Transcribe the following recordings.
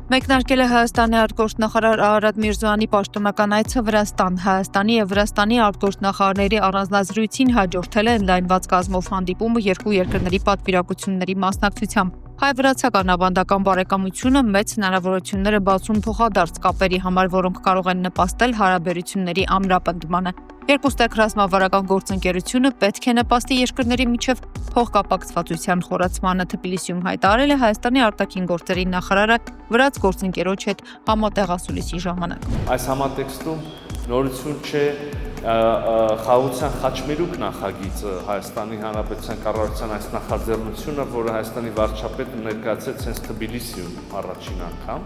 Մեկնարկել է Հայաստանի արտգործնախարար Արարատ Միրզոյանի պաշտոնական այցը Վրաստան։ Հայաստանի եւ Վրաստանի արտգործնախարարների առանձնազրույցին հաջորդել է ընդլայնված կազմով հանդիպումը երկու երկրների պատվիրակությունների մասնակցությամբ։ Հայ-վրացական ավանդական բարեկամությունը մեծ հնարավորություններ է բացում փոխադարձ կապերի համար, որոնք կարող են նպաստել հարաբերությունների ամրապնդմանը։ Երկուստեք ռազմավարական գործընկերությունը պետք է նպաստի երկրների միջև փոխկապակցվածության խորացմանը, Թբիլիսիում հայտարարել է Հայաստանի արտաքին գործերի նախարարը վրաց գործընկերոջ հետ համատեղասուլիսի ժամանակ։ Այս համատեքստում նորություն չէ խաղաղության խաչմերուկ նախագիծը Հայաստանի Հանրապետության կառավարության այս նախաձեռնությունը, որը Հայաստանի վարչապետը ներկայացրեց հենց Թբիլիսիում առաջին անգամ,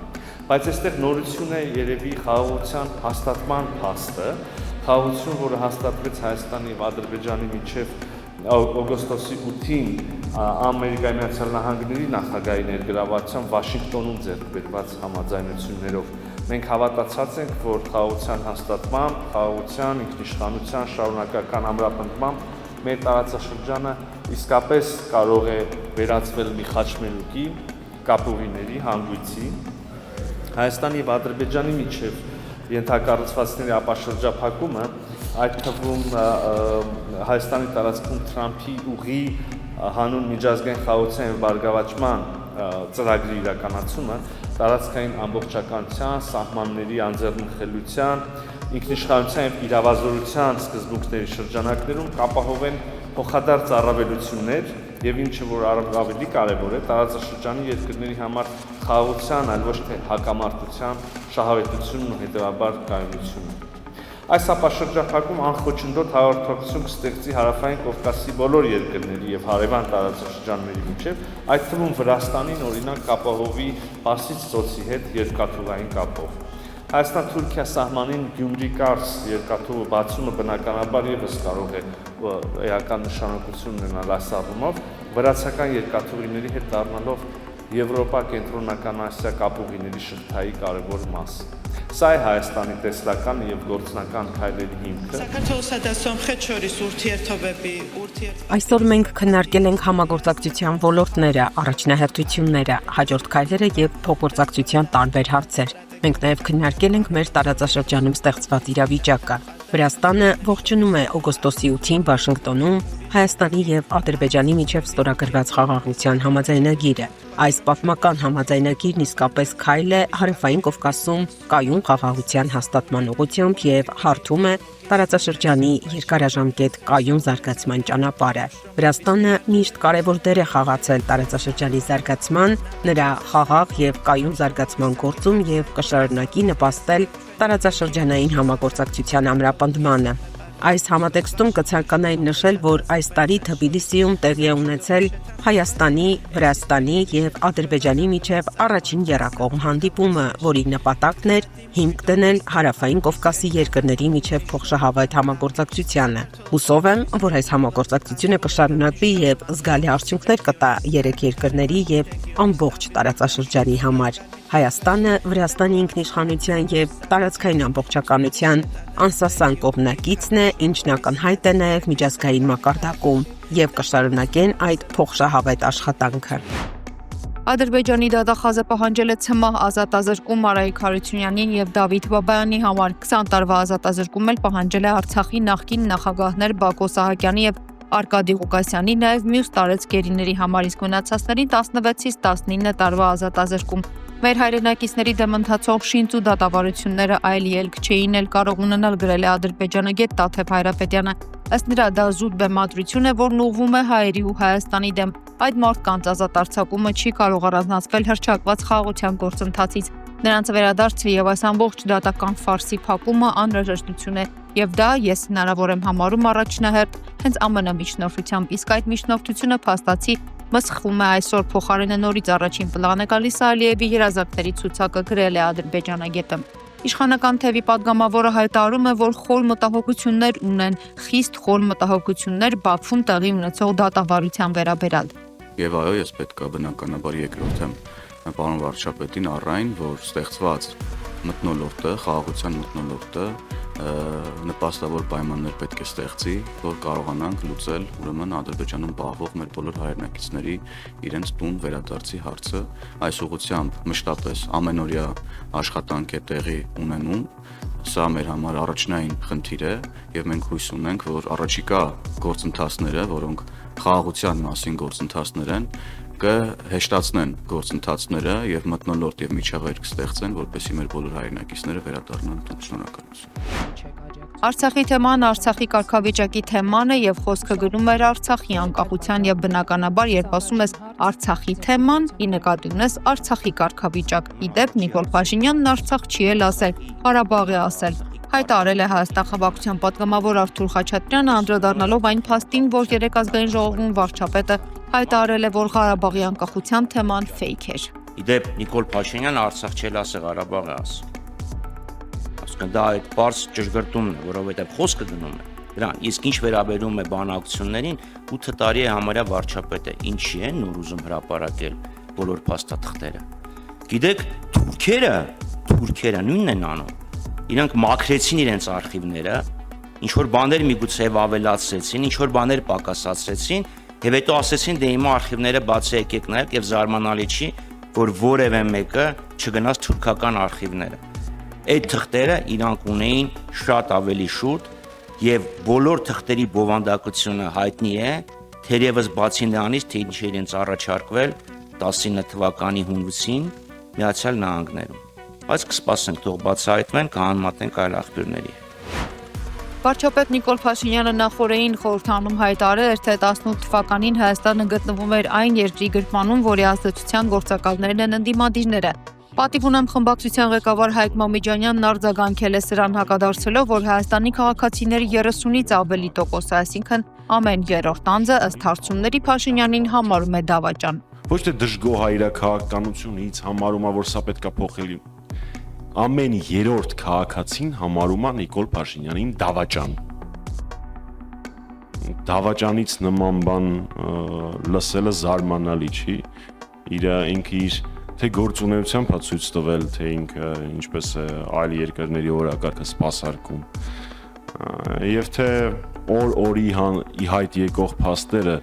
բայց այստեղ նորություն է երևի խաղաղության հաստատման փաստը, խաղաղություն, որը հաստատվեց Հայաստանի եւ Ադրբեջանի միջև օգոստոսի 8-ին Ամերիկայի Միացյալ Նահանգների նախագահի ներգրավվածությամբ Վաշինգտոնում ձեռք բերված համաձայնություններով։ Մենք հավատացած ենք, որ խաղաղության հաստատմամբ, խաղաղության, ինքնիշխանության շարունակական ամրապնդմամբ մեր տարածաշրջանը իսկապես կարող է վերածվել մի խաչմերուկի, կապուղիների, հանգույցի։ Հայաստանի եւ Ադրբեջանի միջև ենթակառուցվածքների ապաշրջափակումը, այդ թվում Հայաստանի տարածքում Թրամփի ուղի հանուն միջազգային խաղաղության եւ բարգավաճման ծրագրի իրականացումը տարածքային ամբողջականության, սահմանների անձեռնխելության, ինքնիշխանության եւ իրավազորության սկզբունքների շրջանակներում կապահովեն փոխադարձ առավելություններ եւ ինչը որ ավելի կարեւոր է, տարածաշրջանի երկրների համար խաղաղության, այլ ոչ թե հակամարտության շահավետությունն ու հետեւաբար կայունությունը։ Այս ապաշրջափակում անխոչնդոտ հաղորդակցություն կստեղծի Հարավային Կովկասի բոլոր երկրների եւ հարևան տարածաշրջանների միջև, այդ թվում Վրաստանին օրինակ կապահովի Պարսից ծոցի հետ երկաթուղային կապով։ Հայաստան-Թուրքիա սահմանին Գյումրի-Կարս երկաթուղու բացումը բնականաբար եւս կարող է էական նշանակություն ունենալ այս առումով, վրացական երկաթուղիների հետ դառնալով Եվրոպա կենտրոնական Ասիա կապուղիների շղթայի կարևոր մաս։ Սա է Հայաստանի տեսլական եւ գործնական քայլերի հիմքը։ Այսօր մենք քննարկել ենք համագործակցության ոլորտները, առաջնահերթությունները, հաջորդ քայլերը եւ փոխգործակցության տարբեր հարցեր։ Մենք նաև քննարկել ենք մեր տարածաշրջանում ստեղծված իրավիճակը։ Վրաստանը ողջունում է օգոստոսի 8-ին Վաշինգտոնում Հայաստանի եւ Ադրբեջանի միջև ստորագրված խաղաղության համաձայնագիրը։ Այս պատմական համաձայնագիրն իսկապես քայլ է Հարավային Կովկասում կայուն խաղաղության հաստատման ուղղությամբ եւ հարթում է տարածաշրջանի երկարաժամկետ կայուն զարգացման ճանապարհը։ Վրաստանը միշտ կարևոր դեր է խաղացել տարածաշրջանի զարգացման, նրա խաղաղ եւ կայուն զարգացման գործում եւ կշարունակի նպաստել տարածաշրջանային համագործակցության ամրապնդմանը։ Այս համատեքստում կցանկանային նշել, որ այս տարի Թբիլիսիում տեղի է ունեցել Հայաստանի, Վրաստանի եւ Ադրբեջանի միջև առաջին եռակողմ հանդիպումը, որի նպատակն էր հիմք դնել Հարավային Կովկասի երկրների միջև փոխշահավետ համագործակցությանը։ Հուսով եմ, որ այս համագործակցությունը կշարունակվի եւ զգալի արդյունքներ կտա երեք երկրների եւ ամբողջ տարածաշրջանի համար։ Հայաստանը Վրաստանի ինքնիշխանության եւ տարածքային ամբողջականության անսասան կողմնակիցն է, ինչն ակնհայտ է նաեւ միջազգային մակարդակում եւ կշարունակեն այդ փոխշահավետ աշխատանքը։ Ադրբեջանի դատախազը պահանջել է ՑՄՀ ազատազրկում Արայիկ Հարությունյանին եւ Դավիթ Բաբայանի համար 20 տարվա ազատազրկում էլ պահանջել է Արցախի նախկին նախագահներ Բակո Սահակյանի եւ Արկադի Ղուկասյանի, նաեւ մյուս տարեցկերիների համար, իսկ մնացածներին 16-ից 19 տարվա ազատազրկում։ Մեր հայրենակիցների դեմ ընթացող շինծ ու դատավարությունները այլ ելք չէին էլ կարող ունենալ, գրել է Ադրբեջանը գետ Տաթև Հայրապետյանը։ Ըստ նրա դա զուտ բեմադրություն է, որն ուղղվում է հայերի ու Հայաստանի դեմ։ Այդ մարդկանց ազատ արձակումը չի կարող առանձնացվել հռչակված խաղաղության գործընթացից։ Նրանց վերադարձը եւ այս ամբողջ դատական ֆարսի փակումը անհրաժեշտություն է, եւ դա ես հնարավոր եմ համարում առաջնահերթ հենց ԱՄՆ միջնորդությամբ, իսկ այդ միջնորդությունը փաստացի մսխվում է այսօր, փոխարենը նորից առաջին պլան է գալիս Ալիևի երազանքների ցուցակը, գրել է Ադրբեջանը գետը։ Իշխանական թևի падգամավորը հայտարարում է, որ խոր մտահոգություններ ունեն, խիստ խոր մտահոգություններ Բաքվում տեղի ունեցող դատավարության վերաբերյալ։ Եվ այո, ես պետք է բնականաբար երկրորդեմ պարոն վարչապետին առայն, որ ստեղծված մթնոլորտը, խաղաղության մթնոլորտը նպաստավոր պայմաններ պետք է ստեղծի, որ կարողանանք լուծել ուրեմն Ադրբեջանում պահվող մեր բոլոր հայրենակիցների իրենց տուն վերադարձի հարցը։ Այս ուղղությամբ մշտապես ամենօրյա աշխատանք է տեղի ունենում։ Սա մեր համար առաջնային խնդիր է եւ մենք հույս ունենք, որ առաջիկա գործընթացները, որոնք խաղաղության մասին գործընթացներ են, կհեշտացնեն գործընթացները եւ մթնոլորտ եւ միջավայր կստեղծեն, որպեսզի մեր բոլոր հայրենակիցները վերադառնան տուն։ Շնորհակալություն։ Արցախի թեման Արցախի կարգավիճակի թեման է եւ խոսքը գնում էր Արցախի անկախության եւ բնականաբար երբ ասում ես Արցախի թեման, ի նկատի ունես Արցախի կարգավիճակ։ Իդեպ Նիկոլ Փաշինյանն Արցախ չի էլ ասել, Ղարաբաղ է ասել։ Հայտարարել է Հայաստան խմբակցության պատգամավոր Արթուր Խաչատրյանը, անդրադառնալով այն փաստին, որ երեք ազգային ժողովում վարչապետը հայտարարել է, որ Ղարաբաղի անկախության թեման ֆեյք էր։ Իդեպ Նիկոլ Փաշինյանը Արցախ չել ասել, Ղարաբաղ է ասել։ Ասում դա այդ բարձ ճշգրտումն է, որովհետև խոսքը գնում է դրան։ Իսկ ինչ վերաբերում է բանակցություններին, 8 տարի է համարյա վարչապետ է, ինչի են նոր ուզում հրապարակել բոլոր փաստաթղթերը։ Գիտեք, թուրքերը նույնն են անում։ Իրանք մաքրեցին իրենց արխիվները, ինչ որ բաներ միգուցե ավելացրեցին, ինչ որ բաներ պակասացրեցին, եւ հետո ասեցին դե հիմա արխիվները բացի եկեք նայեք եւ զարմանալի չի, որ որևէ մեկը չգնաց թուրքական արխիվները։ Այդ թղթերը իրանք ունեին շատ ավելի շուտ եւ բոլոր թղթերի բովանդակությունը հայտնի է, թերևս բացի նրանից, թե ինչ է իրենց առաջարկվել 19 թվականի հունվարին Միացյալ Նահանգներում։ Բայց կսպասենք, թող բացահայտվեն, կհանմատենք այլ աղբյուրների։ Վարչապետ Նիկոլ Փաշինյանը նախորդին խորհրդանում հայտարարել էր, թե 18 թվականին Հայաստանը գտնվում էր այն երկրի գրպանում, որի ազդեցության գործակալներն են ընդդիմադիրները։ Պատիվ ունեմ խմբակցության ղեկավար Հայկ Մամիջանյանն արձագանքել է սրան հակադարձելով, որ Հայաստանի քաղաքացիների 30-ից ավելի տոկոսը, այսինքն ամեն երրորդ անձը ըստ հարցումների Փաշինյանին համարում է դավաճան։ Ոչ թե դժգոհ հայրաքաղաքականությունից համարում է, որ սա պետք է փոխել։ Ամեն երրորդ քաղաքացին համարում է Նիկոլ Փաշինյանին դավաճան։ Դավաճանից նման բան լսելը զարմանալի չի։ Ինքը իր թե գործունեությամբ է ցույց տվել, թե ինքը ինչպես է այլ երկրների օրակարգը սպասարկում։ Եվ թե օր-օրի ի հայտ եկող փաստերը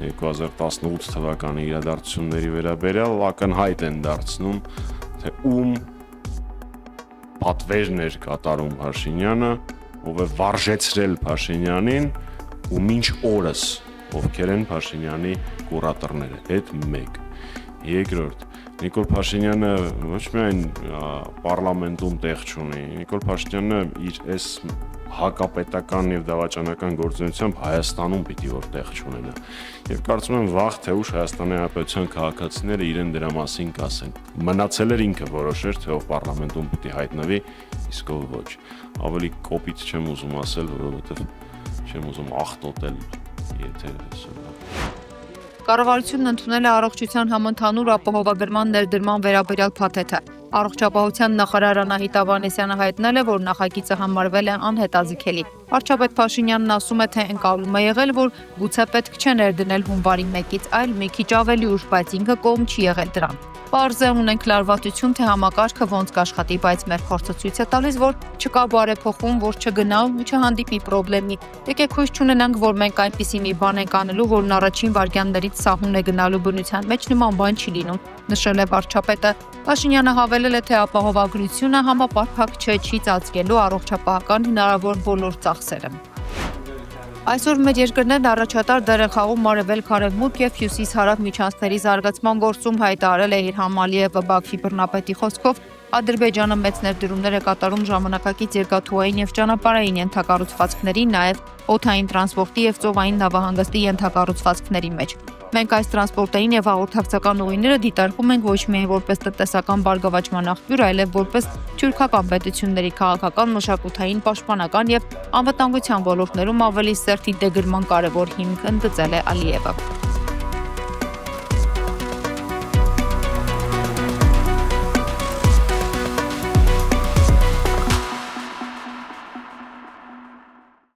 2018 թվականի իրադարձությունների վերաբերյալ ակնհայտ են դարձնում, թե ում պատվերն էր կատարում Փաշինյանը, ով է վարժեցրել Փաշինյանին ու մինչ օրս ովքեր են Փաշինյանի կուրատորները։ Այդ մեկ։ Երկրորդ, Նիկոլ Փաշինյանը ոչ միայն պարլամենտում տեղ չունի, Նիկոլ Փաշինյանը իր այս հակապետական եւ դավաճանական գործունեությամբ Հայաստանում պիտի որ տեղ չունենա։ Եվ կարծում եմ վաղ թե ուշ Հայաստանի Հանրապետության քաղաքացիները իրեն դրա մասին կասեն։ Մնացել էր ինքը որոշեր, թե ով պարլամենտում պիտի հայտնվի, իսկ ով ոչ։ Ավելի կոպիտ չեմ ուզում ասել, որովհետեւ չեմ ուզում աղտոտել եթերը։ Կառավարությունն ընդունել է առողջության համընդհանուր ապահովագրման ներդրման վերաբերյալ փաթեթը։ Առողջապահության նախարար Անահիտ Ավանեսյանը հայտնել է, որ նախագիծը համարվել է անհետաձգելի։ Վարչապետ Փաշինյանն ասում է, թե ընկալում է եղել, որ գուցե պետք չէ ներդնել հունվարի 1-ից, այլ մի քիչ ավելի ուշ, բայց ինքը կողմ չի եղել դրան։ Պարզ է ունենք լարվածություն, թե համակարգը ոնց կաշխատի, բայց մեր փորձը ցույց է տալիս, որ չկա բարեփոխում, որ չգնա ու չհանդիպի խնդրի։ Եկեք հույս չունենանք, որ մենք այնպիսի մի բան ենք անելու, որն առաջին վայրկյաններից սահուն է գնալու բնության մեջ, նման բան չի լինում, նշել է վարչապետը։ Փաշինյանը հավելել է, թե ապահովագրությունը համապարփակ չի ծածկելու առողջապահական հնարավոր բոլոր ծախսերը։ Այսօր մեր երկրներն առաջատար դեր են խաղում Արևելք, Արևմուտք եւ Հյուսիս-Հարավ միջանցքների զարգացման գործում, հայտարարել է Իլհամ Ալիևը Բաքվի բռնապետի խոսքով։ Ադրբեջանը մեծ ներդրումներ է կատարում ժամանակակից երկաթուղային եւ ճանապարհային ենթակառուցվածքների, նաեւ օդային տրանսպորտի եւ ծովային նավահանգստի ենթակառուցվածքների մեջ։ Մենք այս տրանսպորտային եւ հաղորդակցական ուղիները դիտարկում ենք ոչ միայն որպես տնտեսական բարգավաճման աղբյուր, այլև որպես թյուրքական պետությունների քաղաքական, մշակութային, պաշտպանական եւ անվտանգության ոլորտներում ավելի սերտ ինտեգրման կարևոր հիմք, ընդգծել է Ալիևը։